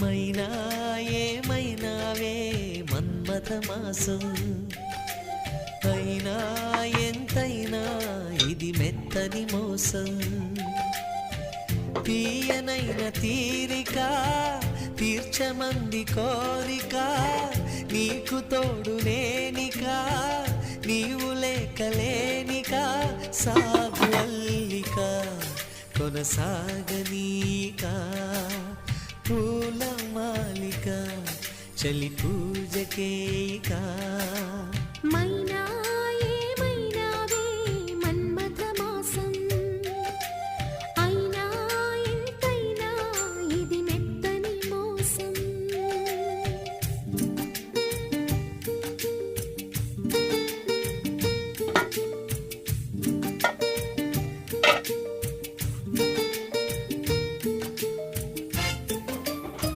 మైనా ఏమైనావే మన్మథ మాసం, అయినా ఎంతైనా ఇది మెత్తని మోసం. తీయనైన తీరిక తీర్చమంది కోరిక, నీకు తోడు నేనిక నీవు లేకలేనిక. సాగు అల్లిక కొనసాగనీక, పూల మాలిక చలి పూజకేయిక.